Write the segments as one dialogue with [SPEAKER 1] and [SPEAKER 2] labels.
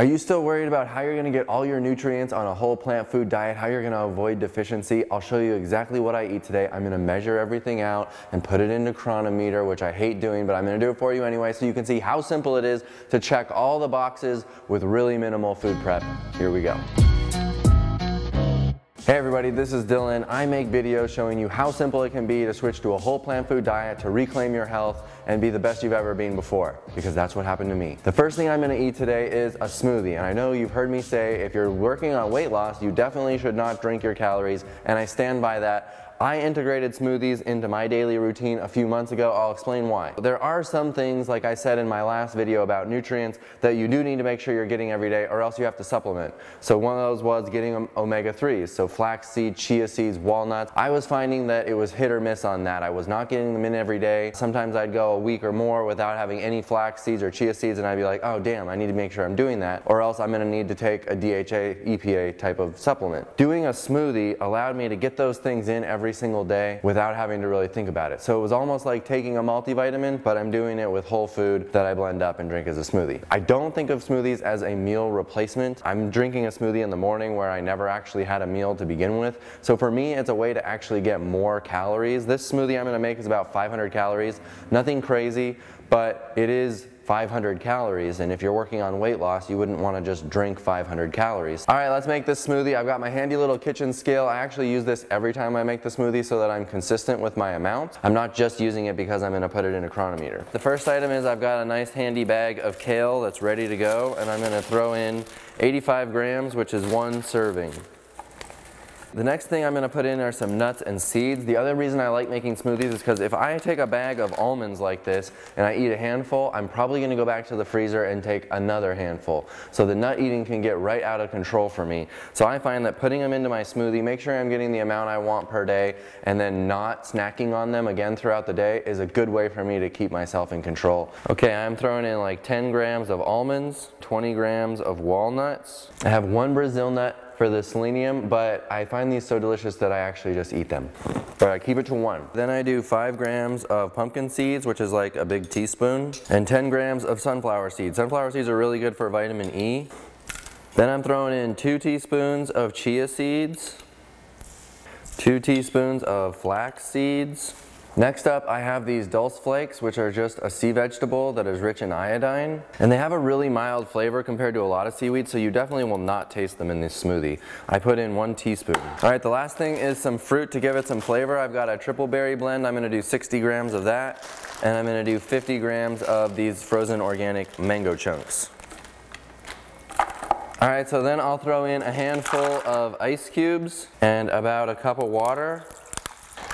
[SPEAKER 1] Are you still worried about how you're gonna get all your nutrients on a whole plant food diet, how you're gonna avoid deficiency? I'll show you exactly what I eat today. I'm gonna measure everything out and put it into Cronometer, which I hate doing, but I'm gonna do it for you anyway so you can see how simple it is to check all the boxes with really minimal food prep. Here we go. Hey everybody, this is Dylan. I make videos showing you how simple it can be to switch to a whole plant food diet to reclaim your health and be the best you've ever been before, because that's what happened to me. The first thing I'm gonna eat today is a smoothie, and I know you've heard me say if you're working on weight loss, you definitely should not drink your calories, and I stand by that. I integrated smoothies into my daily routine a few months ago. I'll explain why. There are some things, like I said in my last video about nutrients, that you do need to make sure you're getting every day or else you have to supplement. So one of those was getting omega-3s, so flaxseed, chia seeds, walnuts. I was finding that it was hit or miss on that. I was not getting them in every day. Sometimes I'd go a week or more without having any flax seeds or chia seeds, and I'd be like, oh damn, I need to make sure I'm doing that, or else I'm gonna need to take a DHA, EPA type of supplement. Doing a smoothie allowed me to get those things in every single day without having to really think about it. So it was almost like taking a multivitamin, but I'm doing it with whole food that I blend up and drink as a smoothie. I don't think of smoothies as a meal replacement. I'm drinking a smoothie in the morning where I never actually had a meal to begin with. So for me, it's a way to actually get more calories. This smoothie I'm gonna make is about 500 calories. Nothing crazy, but it is 500 calories, and if you're working on weight loss, you wouldn't want to just drink 500 calories. All right, let's make this smoothie. I've got my handy little kitchen scale. I actually use this every time I make the smoothie so that I'm consistent with my amount. I'm not just using it because I'm going to put it in a Cronometer. The first item is I've got a nice handy bag of kale that's ready to go, and I'm going to throw in 85 grams, which is 1 serving. The next thing I'm going to put in are some nuts and seeds. The other reason I like making smoothies is because if I take a bag of almonds like this and I eat a handful, I'm probably going to go back to the freezer and take another handful. So the nut eating can get right out of control for me. So I find that putting them into my smoothie, make sure I'm getting the amount I want per day, and then not snacking on them again throughout the day is a good way for me to keep myself in control. Okay, I'm throwing in like 10 grams of almonds, 20 grams of walnuts. I have 1 Brazil nut for the selenium, but I find these so delicious that I actually just eat them. But I keep it to 1. Then I do 5 grams of pumpkin seeds, which is like a big teaspoon, and 10 grams of sunflower seeds. Sunflower seeds are really good for vitamin E. Then I'm throwing in 2 teaspoons of chia seeds, 2 teaspoons of flax seeds. Next up, I have these Dulse Flakes, which are just a sea vegetable that is rich in iodine. And they have a really mild flavor compared to a lot of seaweed, so you definitely will not taste them in this smoothie. I put in 1 teaspoon. All right, the last thing is some fruit to give it some flavor. I've got a triple berry blend. I'm gonna do 60 grams of that. And I'm gonna do 50 grams of these frozen organic mango chunks. All right, so then I'll throw in a handful of ice cubes and about a cup of water,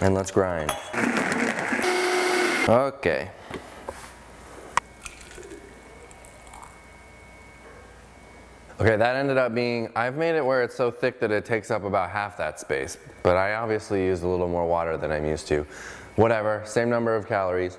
[SPEAKER 1] and let's grind. Okay. Okay, that ended up being, I've made it where it's so thick that it takes up about half that space, but I obviously used a little more water than I'm used to. Whatever, same number of calories.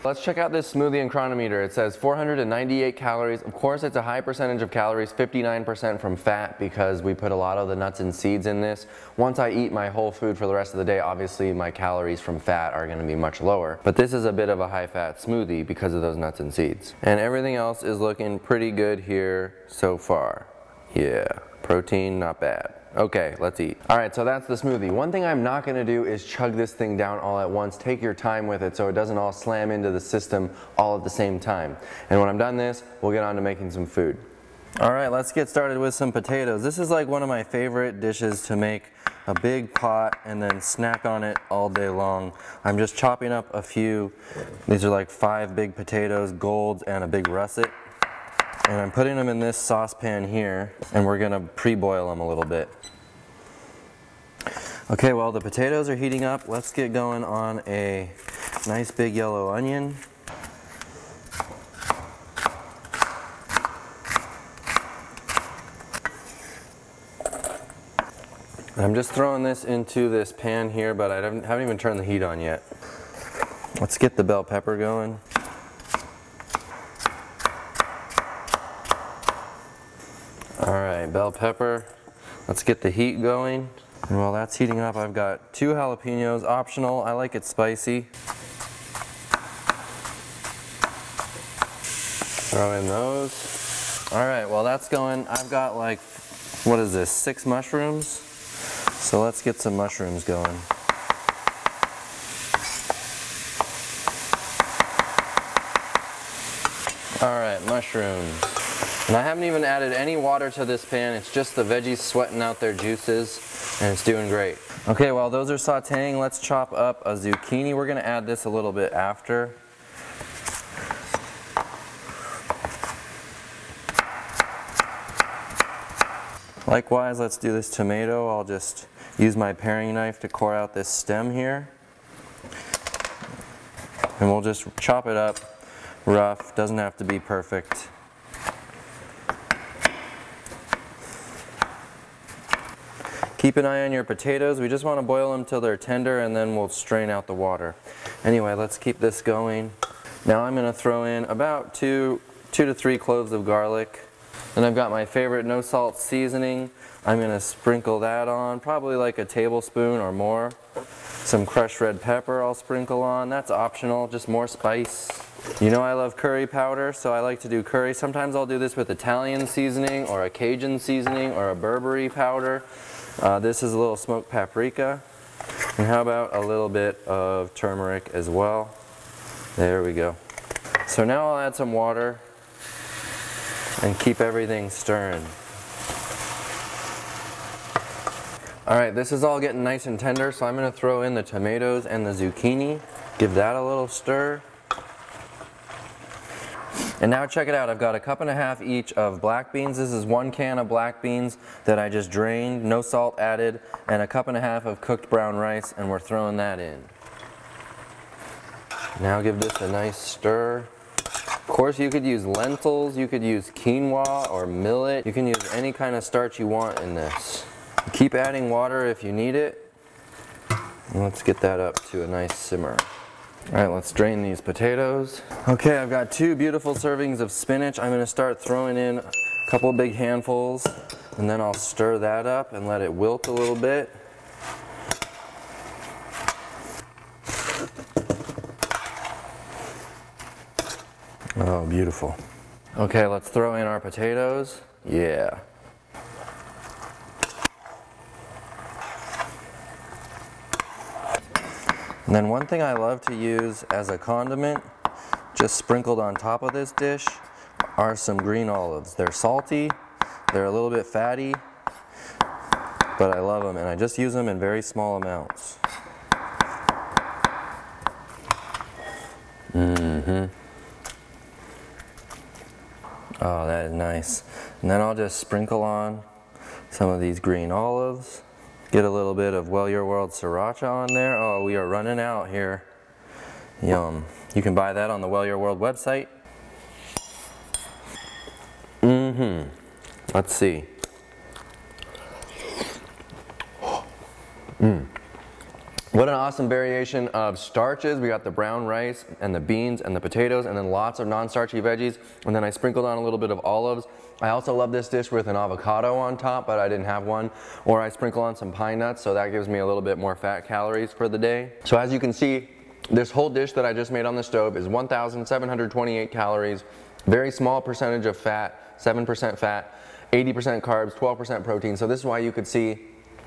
[SPEAKER 1] Let's check out this smoothie in Cronometer. It says 498 calories. Of course, it's a high percentage of calories, 59% from fat, because we put a lot of the nuts and seeds in this. Once I eat my whole food for the rest of the day, obviously my calories from fat are going to be much lower. But this is a bit of a high-fat smoothie because of those nuts and seeds. And everything else is looking pretty good here so far. Yeah, protein, not bad. Okay, let's eat. All right, so that's the smoothie. One thing I'm not gonna do is chug this thing down all at once. Take your time with it so it doesn't all slam into the system all at the same time. And when I'm done this, we'll get on to making some food. All right, let's get started with some potatoes. This is like one of my favorite dishes to make, a big pot and then snack on it all day long. I'm just chopping up a few. These are like 5 big potatoes, golds, and a big russet. And I'm putting them in this saucepan here, and we're gonna pre-boil them a little bit. Okay, well the potatoes are heating up. Let's get going on a nice big yellow onion. I'm just throwing this into this pan here, but I haven't even turned the heat on yet. Let's get the bell pepper going. Alright, bell pepper. Let's get the heat going. And while that's heating up, I've got 2 jalapenos, optional. I like it spicy. Throw in those. All right, well that's going. I've got like, what is this, 6 mushrooms? So let's get some mushrooms going. All right, mushrooms. And I haven't even added any water to this pan. It's just the veggies sweating out their juices, and it's doing great. Okay, while those are sauteing, let's chop up a zucchini. We're gonna add this a little bit after. Likewise, let's do this tomato. I'll just use my paring knife to core out this stem here. And we'll just chop it up rough, doesn't have to be perfect. Keep an eye on your potatoes. We just want to boil them till they're tender, and then we'll strain out the water. Anyway, let's keep this going. Now I'm going to throw in about 2 to 3 cloves of garlic. Then I've got my favorite no salt seasoning. I'm going to sprinkle that on, probably like a tablespoon or more. Some crushed red pepper I'll sprinkle on. That's optional, just more spice. You know I love curry powder, so I like to do curry. Sometimes I'll do this with Italian seasoning or a Cajun seasoning or a Burberry powder. This is a little smoked paprika. And how about a little bit of turmeric as well? There we go. So now I'll add some water and keep everything stirring. All right, this is all getting nice and tender, so I'm going to throw in the tomatoes and the zucchini. Give that a little stir. And now check it out, I've got 1.5 cups each of black beans. This is 1 can of black beans that I just drained, no salt added, and 1.5 cups of cooked brown rice, and we're throwing that in. Now give this a nice stir. Of course, you could use lentils, you could use quinoa or millet. You can use any kind of starch you want in this. Keep adding water if you need it. And let's get that up to a nice simmer. All right, let's drain these potatoes. Okay, I've got 2 beautiful servings of spinach. I'm gonna start throwing in a couple big handfuls, and then I'll stir that up and let it wilt a little bit. Oh, beautiful. Okay, let's throw in our potatoes. Yeah. And then one thing I love to use as a condiment, just sprinkled on top of this dish, are some green olives. They're salty, they're a little bit fatty, but I love them, and I just use them in very small amounts. Oh, that is nice. And then I'll just sprinkle on some of these green olives. Get a little bit of Well Your World sriracha on there. Oh, we are running out here. Yum. You can buy that on the Well Your World website. Let's see. What an awesome variation of starches. We got the brown rice and the beans and the potatoes, and then lots of non-starchy veggies. And then I sprinkled on a little bit of olives. I also love this dish with an avocado on top, but I didn't have one. Or I sprinkle on some pine nuts, so that gives me a little bit more fat calories for the day. So as you can see, this whole dish that I just made on the stove is 1,728 calories, very small percentage of fat, 7% fat, 80% carbs, 12% protein. So this is why you could see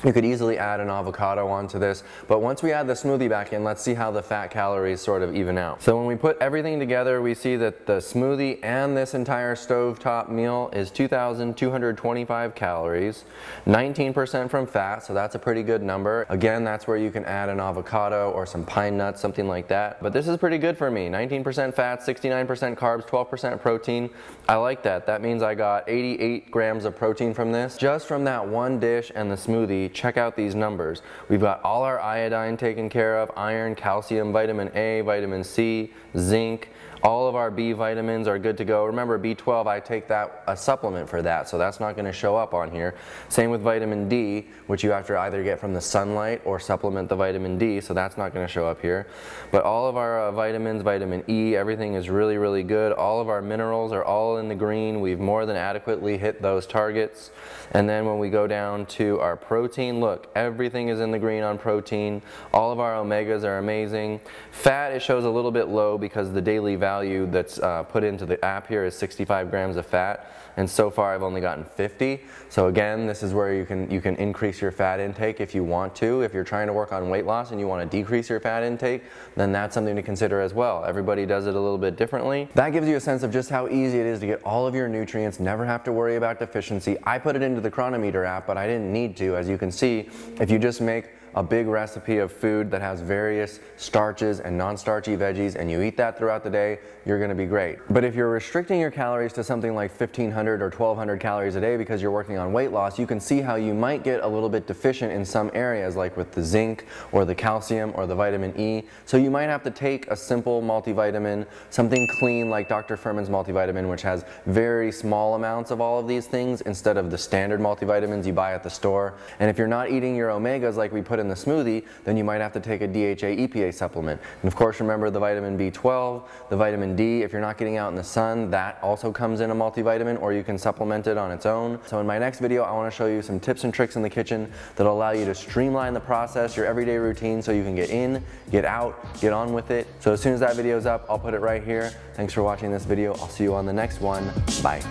[SPEAKER 1] you could easily add an avocado onto this, but once we add the smoothie back in, let's see how the fat calories sort of even out. So when we put everything together, we see that the smoothie and this entire stovetop meal is 2,225 calories, 19% from fat, so that's a pretty good number. Again, that's where you can add an avocado or some pine nuts, something like that. But this is pretty good for me. 19% fat, 69% carbs, 12% protein. I like that. That means I got 88 grams of protein from this. Just from that one dish and the smoothie, check out these numbers. We've got all our iodine taken care of, iron, calcium, vitamin A, vitamin C, zinc. All of our B vitamins are good to go. Remember, B12, I take that a supplement for that, so that's not going to show up on here. Same with vitamin D, which you have to either get from the sunlight or supplement the vitamin D, so that's not going to show up here. But all of our vitamins, vitamin E, everything is really, really good. All of our minerals are all in the green. We've more than adequately hit those targets. And then when we go down to our protein, look, everything is in the green on protein. All of our omegas are amazing. Fat, it shows a little bit low because the daily value that's put into the app here is 65 grams of fat. and so far I've only gotten 50. So again, this is where you can increase your fat intake if you want to. If you're trying to work on weight loss and you want to decrease your fat intake, then that's something to consider as well. Everybody does it a little bit differently. That gives you a sense of just how easy it is to get all of your nutrients, never have to worry about deficiency. I put it into the Cronometer app, but I didn't need to. As you can see, if you just make a big recipe of food that has various starches and non-starchy veggies and you eat that throughout the day, you're going to be great. But if you're restricting your calories to something like 1,500 or 1,200 calories a day because you're working on weight loss, you can see how you might get a little bit deficient in some areas, like with the zinc or the calcium or the vitamin E. So you might have to take a simple multivitamin, something clean like Dr. Furman's multivitamin, which has very small amounts of all of these things instead of the standard multivitamins you buy at the store. And if you're not eating your omegas like we put in the smoothie, then you might have to take a DHA EPA supplement. And of course, remember the vitamin B12, the vitamin D. If you're not getting out in the sun, that also comes in a multivitamin, or you can supplement it on its own. So in my next video, I want to show you some tips and tricks in the kitchen that'll allow you to streamline the process, your everyday routine, so you can get in, get out, get on with it. So as soon as that video is up, I'll put it right here. Thanks for watching this video. I'll see you on the next one. Bye.